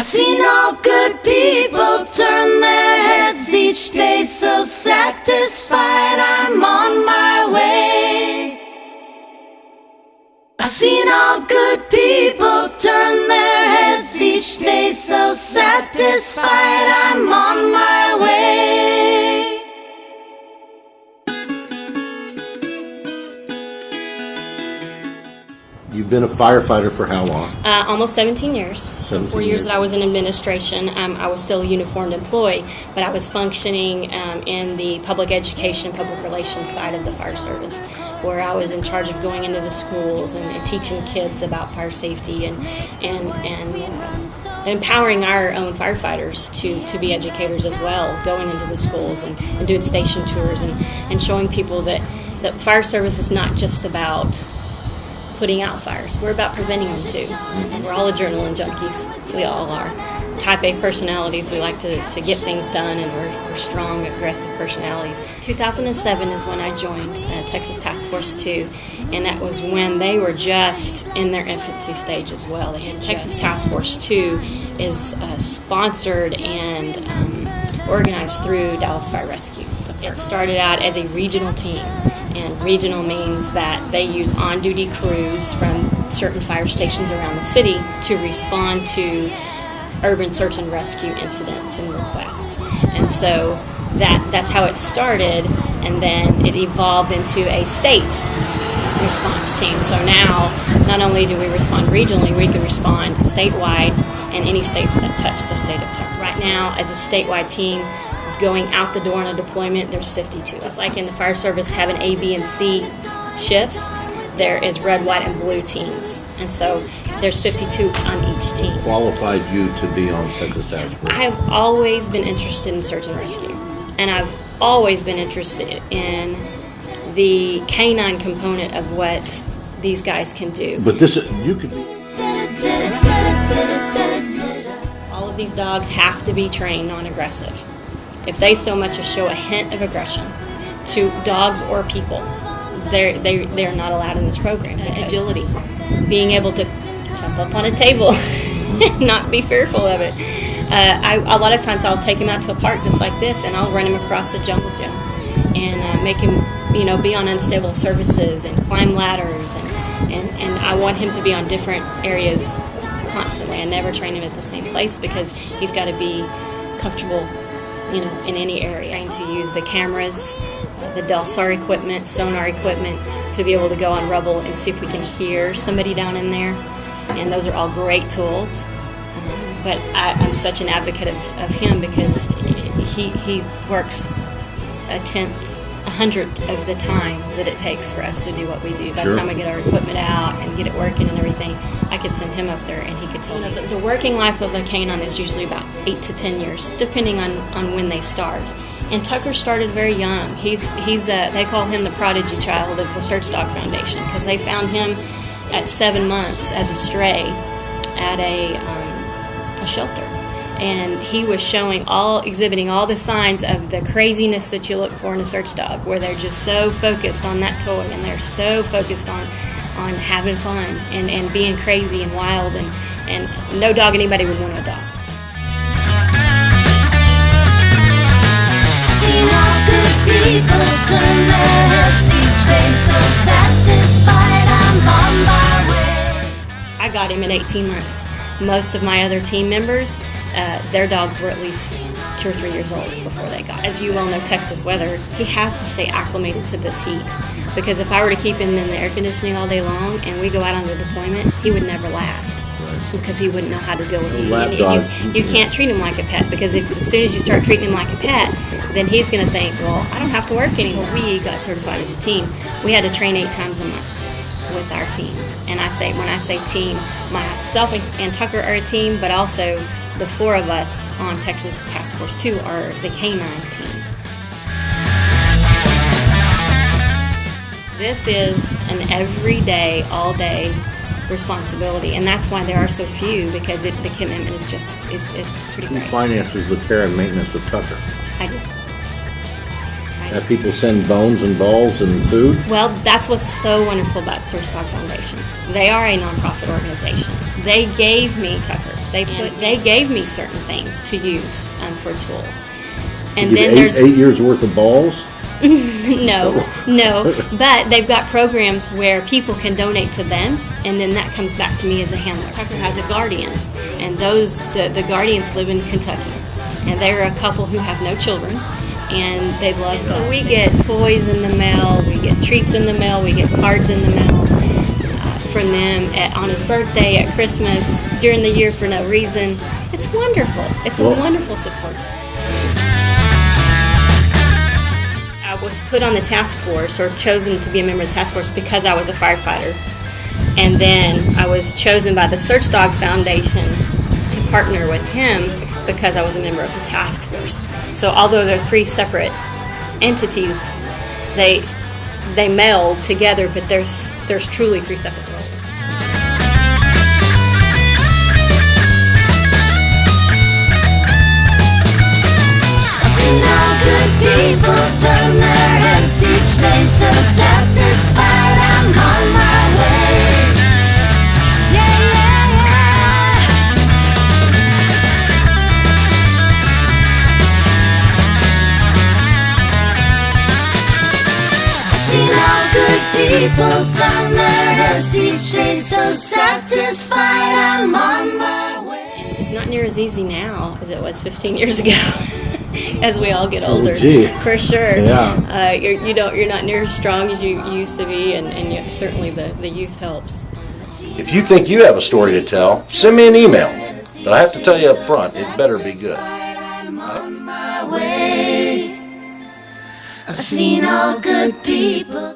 Seen all good people turn their heads each day, so satisfied I'm on my way. I've seen all good people turn their heads each day, so satisfied I'm on my way. You've been a firefighter for how long? Almost 17 years. 17 4 years years. that I was in administration, I was still a uniformed employee, but I was functioning in the public education, public relations side of the fire service, where I was in charge of going into the schools and teaching kids about fire safety and empowering our own firefighters to be educators as well, going into the schools and doing station tours and showing people that fire service is not just about putting out fires. We're about preventing them too. We're all adrenaline junkies. We all are. Type A personalities. We like to get things done, and we're strong, aggressive personalities. 2007 is when I joined Texas Task Force 2, and that was when they were just in their infancy stage as well. And Texas Task Force 2 is sponsored and organized through Dallas Fire Rescue. It started out as a regional team. And regional means that they use on-duty crews from certain fire stations around the city to respond to urban search and rescue incidents and requests. And so that's how it started, and then it evolved into a state response team. So now, not only do we respond regionally, we can respond statewide in any states that touch the state of Texas. Right now, as a statewide team, going out the door on a deployment, there's 52. Just like in the fire service having A, B, and C shifts, there is red, white, and blue teams. And so there's 52 on each team. Qualified you to be on Texas Task Force? I have always been interested in search and rescue. And I've always been interested in the canine component of what these guys can do. But you could be... All of these dogs have to be trained non-aggressive. If they so much as show a hint of aggression to dogs or people, they're not allowed in this program. Agility, being able to jump up on a table and not be fearful of it. A lot of times I'll take him out to a park just like this, and I'll run him across the jungle gym and make him, be on unstable surfaces and climb ladders, and I want him to be on different areas constantly. I never train him at the same place because he's got to be comfortable in any area. Trying to use the cameras, the DELSAR equipment, sonar equipment, to be able to go on rubble and see if we can hear somebody down in there. And those are all great tools. But I'm such an advocate of him because he works a 100th of the time that it takes for us to do what we do. By the time we get our equipment out and get it working and everything, I could send him up there and he could tell me. The working life of a canine is usually about 8 to 10 years, depending on when they start. And Tucker started very young. He's they call him the prodigy child of the Search Dog Foundation because they found him at 7 months as a stray at a shelter. And he was exhibiting all the signs of the craziness that you look for in a search dog, where they're just so focused on that toy, and they're so focused on having fun and being crazy and wild, and no dog anybody would want to adopt. Seen all good people turn their heads each day, so satisfied I'm on my way. I got him at 18 months. Most of my other team members, their dogs were at least 2 or 3 years old before they got. As you well know, Texas weather, he has to stay acclimated to this heat. Because if I were to keep him in the air conditioning all day long and we go out on the deployment, he would never last. Because he wouldn't know how to deal with it. You can't treat him like a pet, because as soon as you start treating him like a pet, then he's going to think, well, I don't have to work anymore. We got certified as a team. We had to train 8 times a month with our team. And when I say team, myself and Tucker are a team, but also the 4 of us on Texas Task Force 2 are the canine team. This is an everyday, all-day responsibility, and that's why there are so few, because the commitment is pretty great. Who finances the care and maintenance of Tucker? I do. Have people send bones and balls and food? Well, that's what's so wonderful about Search Dog Foundation. They are a nonprofit organization. They gave me Tucker. They gave me certain things to use for tools. And You then get there's 8 years worth of balls? no, but they've got programs where people can donate to them, and then that comes back to me as a handler. Tucker has a guardian, and the guardians live in Kentucky, and they're a couple who have no children, and they love dogs. So we get toys in the mail, we get treats in the mail, we get cards in the mail from them on his birthday, at Christmas, during the year for no reason. It's wonderful. It's a wonderful support system. I was put on the task force, or chosen to be a member of the task force, because I was a firefighter. And then I was chosen by the Search Dog Foundation to partner with him because I was a member of the task force. So although they're three separate entities, they meld together, but there's truly three separate roles. People turn their heads each day, so satisfied I'm on my way. Yeah, yeah, yeah. I've seen how good people turn their heads each day, so satisfied I'm on my way. It's not near as easy now as it was 15 years ago. As we all get older, for sure. Yeah. You're not near as strong as you used to be, and certainly the youth helps. If you think you have a story to tell, send me an email. But I have to tell you up front, it better be good. I'm on my way. I've seen all good people.